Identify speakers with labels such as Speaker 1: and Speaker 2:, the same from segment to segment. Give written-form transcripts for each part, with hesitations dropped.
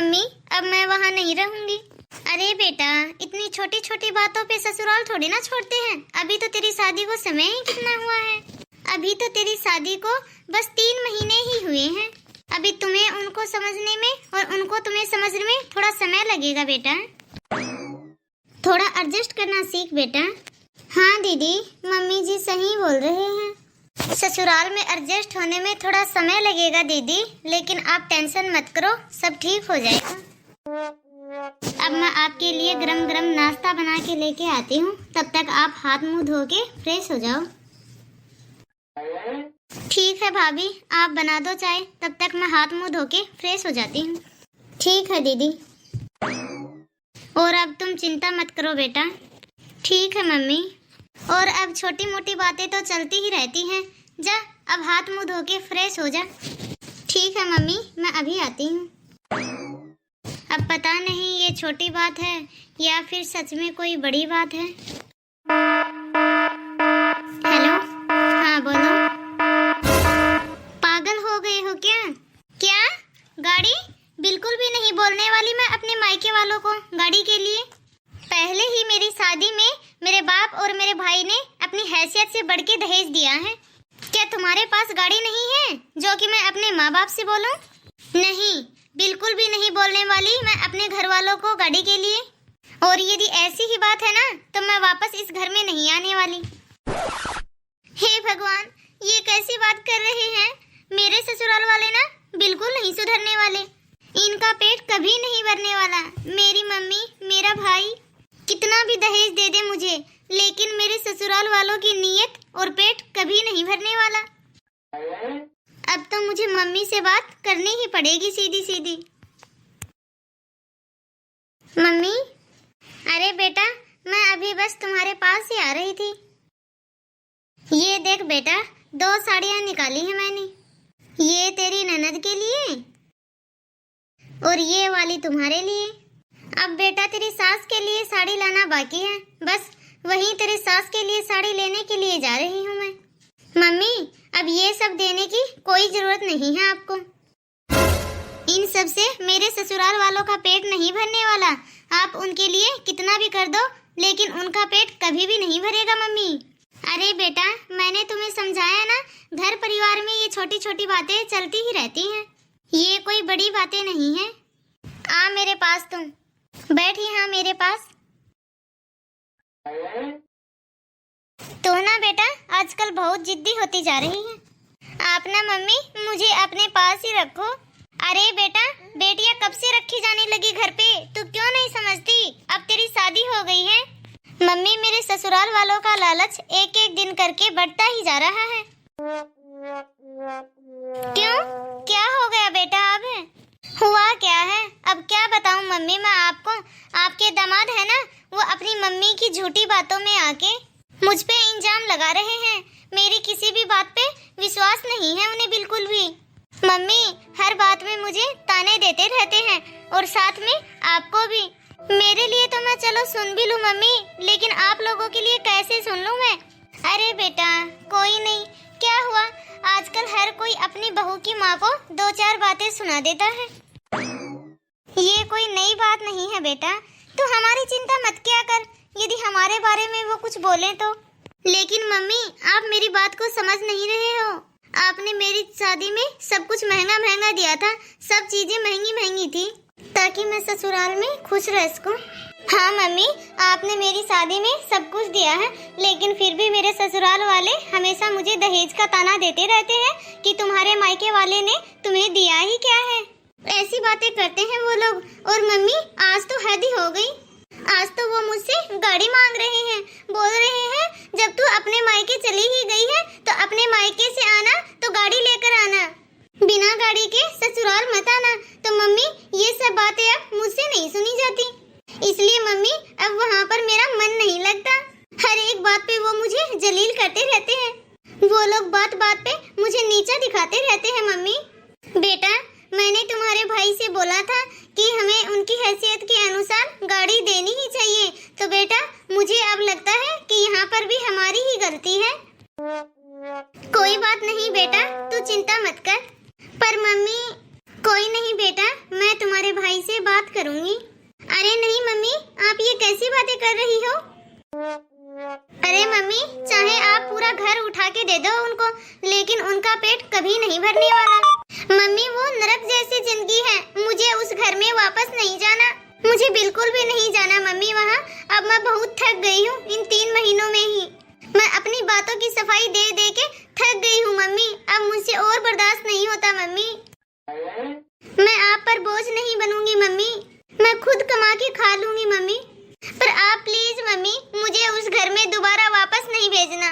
Speaker 1: Mummy अब मैं वहाँ नहीं रहूंगी। अरे बेटा, इतनी छोटी छोटी बातों पे ससुराल थोड़ी ना छोड़ते हैं। अभी तो तेरी शादी को समय ही कितना हुआ है। अभी तो तेरी शादी को बस 3 महीने ही हुए हैं। अभी तुम्हें उनको समझने में और उनको तुम्हें समझने में थोड़ा समय लगेगा बेटा। थोड़ा एडजस्ट करना सीख बेटा। हाँ दीदी, मम्मी जी सही बोल रहे हैं। ससुराल में एडजस्ट होने में थोड़ा समय लगेगा दीदी, लेकिन आप टेंशन मत करो, सब ठीक हो जाएगा। अब मैं आपके लिए गरम गरम नाश्ता बना के लेके आती हूँ, तब तक आप हाथ मुंह धो के फ्रेश हो जाओ। ठीक है भाभी, आप बना दो चाय, तब तक मैं हाथ मुंह धो के फ्रेश हो जाती हूँ। ठीक है दीदी। और अब तुम चिंता मत करो बेटा। ठीक है मम्मी। और अब छोटी मोटी बातें तो चलती ही रहती हैं। जा अब हाथ मुंह धो के फ्रेश हो जा। ठीक है मम्मी, मैं अभी आती हूँ। अब पता नहीं ये छोटी बात है या फिर सच में कोई बड़ी बात है। हेलो, हाँ बोलो। पागल हो गए हो क्या? क्या गाड़ी? बिल्कुल भी नहीं बोलने वाली मैं अपने मायके वालों को गाड़ी के लिए। पहले ही मेरी शादी में मेरे बाप और मेरे भाई ने अपनी हैसियत से बढ़ के दहेज दिया है। क्या तुम्हारे पास गाड़ी नहीं है जो कि मैं अपने माँ बाप से बोलूं? नहीं, बिल्कुल भी नहीं बोलने वाली मैं अपने घर वालों को गाड़ी के लिए। और यदि ऐसी ही बात है ना, तो मैं वापस इस घर में नहीं आने वाली। हे भगवान, ये कैसी बात कर रहे हैं? मेरे ससुराल वाले ना बिल्कुल नहीं सुधरने वाले। इनका पेट कभी नहीं भरने वाला। मेरी मम्मी, मेरा भाई कितना भी दहेज दे दे मुझे, लेकिन मेरे ससुराल वालों की नीयत और पेट कभी नहीं भरने वाला। अब तो मुझे मम्मी से बात करनी ही पड़ेगी सीधी सीधी। मम्मी, अरे बेटा, मैं अभी बस तुम्हारे पास ही आ रही थी। ये देख बेटा, 2 साड़ियाँ निकाली हैं मैंने। ये तेरी ननद के लिए और ये वाली तुम्हारे लिए। अब बेटा तेरी सास के लिए साड़ी लाना बाकी है, बस वही तेरी सास के लिए साड़ी लेने के लिए जा रही हूँ मैं। मम्मी, अब ये सब देने की कोई जरूरत नहीं है आपको। इन सब से मेरे ससुराल वालों का पेट नहीं भरने वाला। आप उनके लिए कितना भी कर दो, लेकिन उनका पेट कभी भी नहीं भरेगा मम्मी। अरे बेटा, मैंने तुम्हें समझाया ना, घर परिवार में ये छोटी छोटी बातें चलती ही रहती हैं। ये कोई बड़ी बातें नहीं है। आ मेरे पास तुम बैठ यहाँ मेरे पास। तो ना बेटा, आजकल बहुत जिद्दी होती जा रही है। आप ना मम्मी मुझे अपने पास ही रखो। अरे बेटा, बेटियां कब से रखी जाने लगी घर पे, तू क्यों नहीं समझती? अब तेरी शादी हो गई है। मम्मी, मेरे ससुराल वालों का लालच एक एक दिन करके बढ़ता ही जा रहा है। क्यों, क्या हो गया बेटा? अब हुआ क्या है? अब क्या बताऊं मम्मी मैं आपको? आपके दामाद है ना, वो अपनी मम्मी की झूठी बातों में आके मुझ पे इल्जाम लगा रहे हैं। मेरी किसी भी बात पे विश्वास नहीं है उन्हें बिल्कुल भी। मम्मी हर बात में मुझे ताने देते रहते हैं और साथ में आपको भी। मेरे लिए तो मैं चलो सुन भी लूं मम्मी, लेकिन आप लोगों के लिए कैसे सुन लूं मैं? अरे बेटा कोई नहीं, क्या हुआ? आजकल हर कोई अपनी बहू की माँ को 2-4 बातें सुना देता है। ये कोई नई बात नहीं है बेटा, तू हमारी चिंता मत किया कर यदि हमारे बारे में वो कुछ बोले तो। लेकिन मम्मी आप मेरी बात को समझ नहीं रहे हो। आपने मेरी शादी में सब कुछ महंगा महंगा दिया था, सब चीजें महंगी महंगी थी ताकि मैं ससुराल में खुश रह सकूं। हाँ मम्मी, आपने मेरी शादी में सब कुछ दिया है, लेकिन फिर भी मेरे ससुराल वाले हमेशा मुझे दहेज का ताना देते रहते हैं कि तुम्हारे मायके वाले ने तुम्हें दिया ही क्या है। ऐसी बातें करते हैं वो लोग। और मम्मी आज तो हद ही हो गई। आज तो वो मुझसे गाड़ी मांग रहे हैं, बोल रहे हैं जब तू अपने मायके चली ही गई है तो अपने मायके से आना तो गाड़ी लेकर आना, बिना गाड़ी के ससुराल मत आना। तो मम्मी ये सब बातें अब मुझसे नहीं सुनी जाती, इसलिए मम्मी अब वहाँ पर मेरा मन नहीं लगता। हर एक बात पे वो मुझे जलील करते रहते हैं। वो लोग बात बात पे मुझे नीचा दिखाते रहते हैं। मम्मी बेटा, मैंने तुम्हारे भाई से बोला था कि हमें उनकी हैसियत के अनुसार गाड़ी देनी ही चाहिए, तो बेटा मुझे अब लगता है कि यहाँ पर भी हमारी ही गलती है। कोई बात नहीं बेटा, तू चिंता मत कर। पर मम्मी कोई नहीं बेटा, मैं तुम्हारे भाई से घर में वापस नहीं जाना, मुझे बिल्कुल भी नहीं जाना मम्मी वहाँ। अब मैं बहुत थक गई हूँ इन 3 महीनों में ही। मैं अपनी बातों की सफाई दे दे के थक गई हूँ मम्मी। अब मुझसे और बर्दाश्त नहीं होता मम्मी। मैं आप पर बोझ नहीं बनूंगी मम्मी, मैं खुद कमा के खा लूंगी मम्मी। पर आप प्लीज मम्मी मुझे उस घर में दोबारा वापस नहीं भेजना।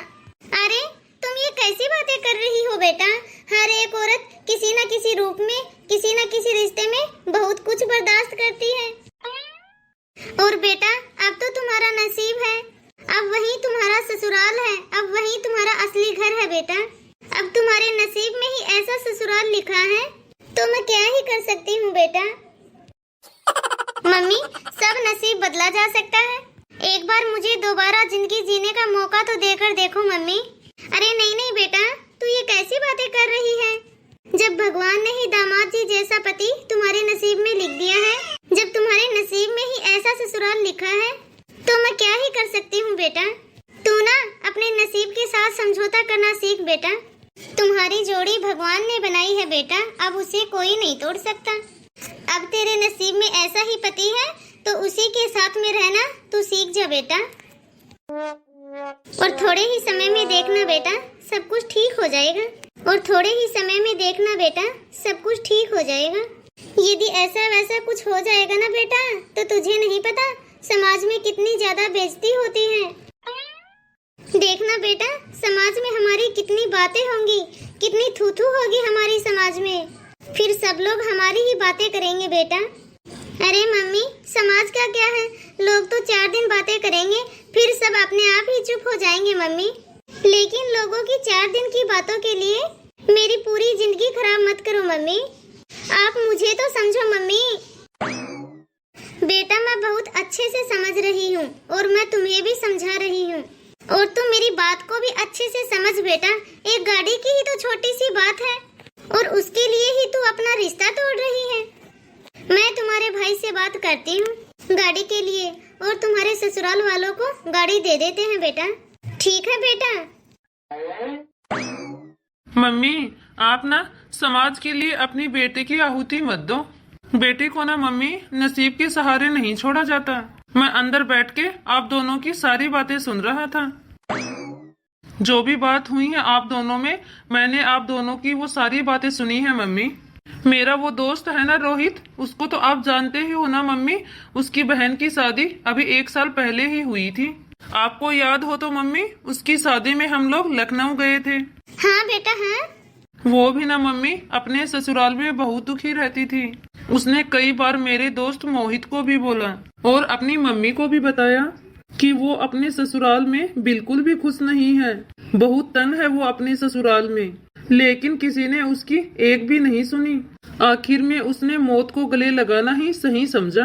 Speaker 1: अरे तुम ये कैसी बातें कर रही हो बेटा? हर एक औरत किसी न किसी रूप में, किसी न किसी रिश्ते में बहुत कुछ बर्दाश्त करती है। और बेटा अब तो तुम्हारा नसीब है, अब वही तुम्हारा ससुराल है, अब वही तुम्हारा असली घर है बेटा। अब तुम्हारे नसीब में ही ऐसा ससुराल लिखा है, तो मैं क्या ही कर सकती हूँ बेटा। मम्मी सब नसीब बदला जा सकता है, एक बार मुझे दोबारा जिंदगी जीने का मौका तो देकर देखो मम्मी। अरे नहीं नहीं बेटा, तू ये कैसी बातें कर रही है? जब भगवान ने ही दामाद जी जैसा पति तुम्हारे नसीब में लिख दिया है, जब तुम्हारे नसीब में ही ऐसा ससुराल लिखा है, तो मैं क्या ही कर सकती हूँ बेटा। तू ना अपने नसीब के साथ समझौता करना सीख बेटा। तुम्हारी जोड़ी भगवान ने बनाई है बेटा, अब उसे कोई नहीं तोड़ सकता। अब तेरे नसीब में ऐसा ही पति है तो उसी के साथ में रहना तू सीख जा बेटा। और थोड़े ही समय में देखना बेटा सब कुछ ठीक हो जाएगा। और थोड़े ही समय में देखना बेटा सब कुछ ठीक हो जाएगा। यदि ऐसा वैसा कुछ हो जाएगा ना बेटा, तो तुझे नहीं पता समाज में कितनी ज्यादा बेइज्जती होती है। देखना बेटा समाज में हमारी कितनी बातें होंगी, कितनी थू-थू होगी हमारी समाज में, फिर सब लोग हमारी ही बातें करेंगे बेटा। अरे मम्मी समाज का क्या है, लोग तो 4 दिन बातें करेंगे फिर सब अपने आप ही चुप हो जाएंगे मम्मी। लेकिन लोगों की 4 दिन की बातों के लिए मेरी पूरी जिंदगी खराब मत करो मम्मी। आप मुझे तो समझो मम्मी। बेटा मैं बहुत अच्छे से समझ रही हूँ और मैं तुम्हें भी समझा रही हूँ, और तुम मेरी बात को भी अच्छे से समझ बेटा। एक गाड़ी की ही तो छोटी सी बात है और उसके लिए ही तू अपना रिश्ता तोड़ रही है। मैं तुम्हारे भाई से बात करती हूँ गाड़ी के लिए, और तुम्हारे ससुराल वालों को गाड़ी दे देते हैं बेटा। ठीक है बेटा।
Speaker 2: मम्मी आप ना समाज के लिए अपनी बेटे की आहुति मत दो। बेटे को ना मम्मी नसीब के सहारे नहीं छोड़ा जाता। मैं अंदर बैठ के आप दोनों की सारी बातें सुन रहा था। जो भी बात हुई है आप दोनों में, मैंने आप दोनों की वो सारी बातें सुनी है मम्मी। मेरा वो दोस्त है ना रोहित, उसको तो आप जानते ही हो ना मम्मी। उसकी बहन की शादी अभी 1 साल पहले ही हुई थी। आपको याद हो तो मम्मी उसकी शादी में हम लोग लखनऊ गए थे।
Speaker 1: हाँ बेटा हाँ।
Speaker 2: वो भी ना मम्मी अपने ससुराल में बहुत दुखी रहती थी। उसने कई बार मेरे दोस्त मोहित को भी बोला और अपनी मम्मी को भी बताया कि वो अपने ससुराल में बिल्कुल भी खुश नहीं है, बहुत तंग है वो अपने ससुराल में। लेकिन किसी ने उसकी एक भी नहीं सुनी। आखिर में उसने मौत को गले लगाना ही सही समझा।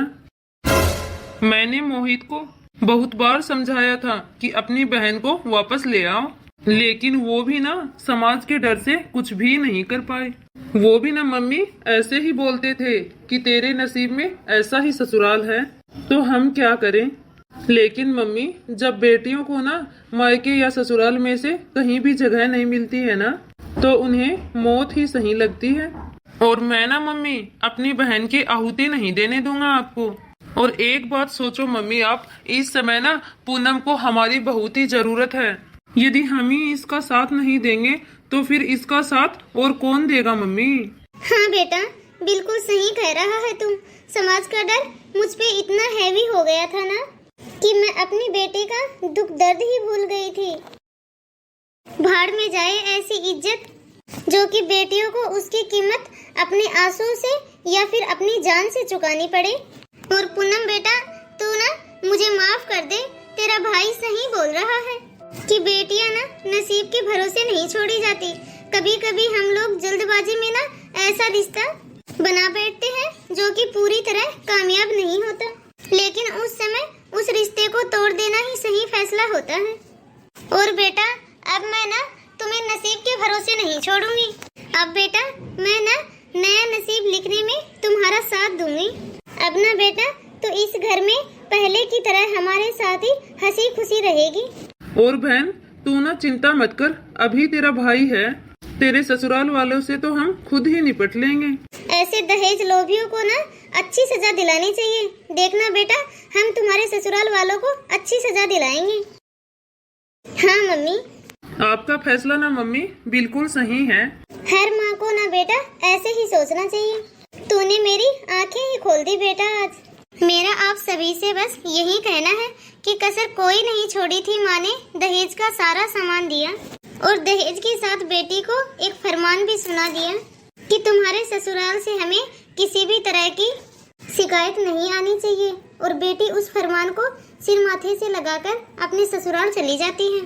Speaker 2: मैंने मोहित को बहुत बार समझाया था कि अपनी बहन को वापस ले आओ, लेकिन वो भी ना समाज के डर से कुछ भी नहीं कर पाए। वो भी ना मम्मी ऐसे ही बोलते थे कि तेरे नसीब में ऐसा ही ससुराल है, तो हम क्या करें। लेकिन मम्मी जब बेटियों को ना मायके या ससुराल में से कहीं भी जगह नहीं मिलती है ना, तो उन्हें मौत ही सही लगती है। और मैं ना मम्मी अपनी बहन की आहुति नहीं देने दूंगा आपको। और एक बात सोचो मम्मी, आप इस समय ना पूनम को हमारी बहुत ही जरूरत है। यदि हम ही इसका साथ नहीं देंगे तो फिर इसका साथ और कौन देगा मम्मी।
Speaker 1: हाँ बेटा बिल्कुल सही कह रहा है तुम। समाज का डर मुझ पे इतना हैवी हो गया था ना कि मैं अपनी बेटी का दुख दर्द ही भूल गई थी। भाड़ में जाए ऐसी इज्जत जो कि बेटियों को उसकी कीमत अपने आंसुओं से या फिर अपनी जान से चुकानी पड़े। और पूनम बेटा तू ना मुझे माफ कर दे, तेरा भाई सही बोल रहा है कि बेटियां ना नसीब के भरोसे नहीं छोड़ी जाती। कभी कभी हम लोग जल्दबाजी में ना ऐसा रिश्ता बना बैठते हैं जो कि पूरी तरह कामयाब नहीं होता, लेकिन उस समय उस रिश्ते को तोड़ देना ही सही फैसला होता है। और बेटा अब मैं ना तुम्हें नसीब के भरोसे नहीं छोड़ूंगी। अब बेटा मैं ना नया नसीब लिखने में तुम्हारा साथ दूंगी। अब ना बेटा तो इस घर में पहले की तरह हमारे साथ ही हंसी खुशी रहेगी।
Speaker 2: और बहन तू ना चिंता मत कर, अभी तेरा भाई है, तेरे ससुराल वालों से तो हम खुद ही निपट लेंगे।
Speaker 1: ऐसे दहेज लोभियों को ना अच्छा अच्छी सजा दिलानी चाहिए। देखना बेटा, हम तुम्हारे ससुराल वालों को अच्छी सजा दिलाएंगे। हाँ मम्मी।
Speaker 2: आपका फैसला ना मम्मी बिल्कुल सही है।
Speaker 1: हर माँ को ना बेटा ऐसे ही सोचना चाहिए। तूने मेरी आंखें ही खोल दी बेटा आज। मेरा आप सभी से बस यही कहना है कि कसर कोई नहीं छोड़ी थी। माँ ने दहेज का सारा सामान दिया और दहेज के साथ बेटी को एक फरमान भी सुना दिया कि तुम्हारे ससुराल से हमें किसी भी तरह की शिकायत नहीं आनी चाहिए। और बेटी उस फरमान को सिर माथे से लगाकर अपने ससुराल चली जाती है।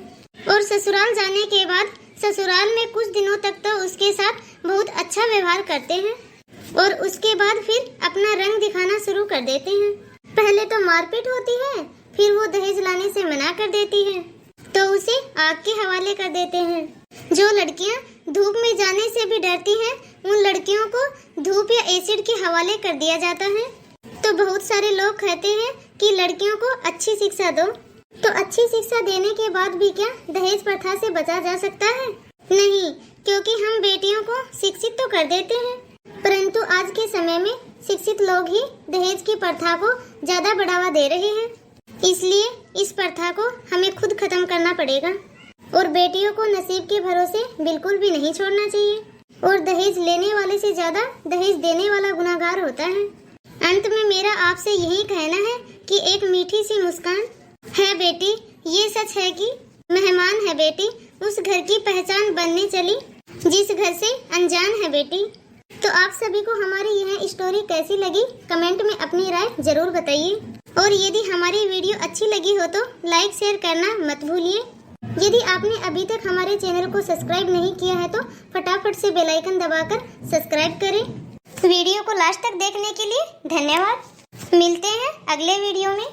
Speaker 1: और ससुराल जाने के बाद ससुराल में कुछ दिनों तक तो उसके साथ बहुत अच्छा व्यवहार करते हैं और उसके बाद फिर अपना रंग दिखाना शुरू कर देते हैं। पहले तो मारपीट होती है, फिर वो दहेज लाने से मना कर देती है तो उसे आग के हवाले कर देते हैं। जो लड़कियां धूप में जाने से भी डरती हैं, उन लड़कियों को धूप या एसिड के हवाले कर दिया जाता है। तो बहुत सारे लोग कहते हैं कि लड़कियों को अच्छी शिक्षा दो। तो अच्छी शिक्षा देने के बाद भी क्या दहेज प्रथा से बचा जा सकता है? नहीं, क्योंकि हम बेटियों को शिक्षित तो कर देते हैं, परंतु आज के समय में शिक्षित लोग ही दहेज की प्रथा को ज्यादा बढ़ावा दे रहे हैं। इसलिए इस प्रथा को हमें खुद खत्म करना पड़ेगा और बेटियों को नसीब के भरोसे बिल्कुल भी नहीं छोड़ना चाहिए। और दहेज लेने वाले से ज्यादा दहेज देने वाला गुनाहगार होता है। अंत में मेरा आपसे यही कहना है कि एक मीठी सी मुस्कान है बेटी, ये सच है कि मेहमान है बेटी, उस घर की पहचान बनने चली जिस घर से अनजान है बेटी। तो आप सभी को हमारी यह स्टोरी कैसी लगी कमेंट में अपनी राय जरूर बताइए। और यदि हमारी वीडियो अच्छी लगी हो तो लाइक शेयर करना मत भूलिए। यदि आपने अभी तक हमारे चैनल को सब्सक्राइब नहीं किया है तो फटाफट से बेल आइकन दबाकर सब्सक्राइब करें। वीडियो को लास्ट तक देखने के लिए धन्यवाद। मिलते हैं अगले वीडियो में।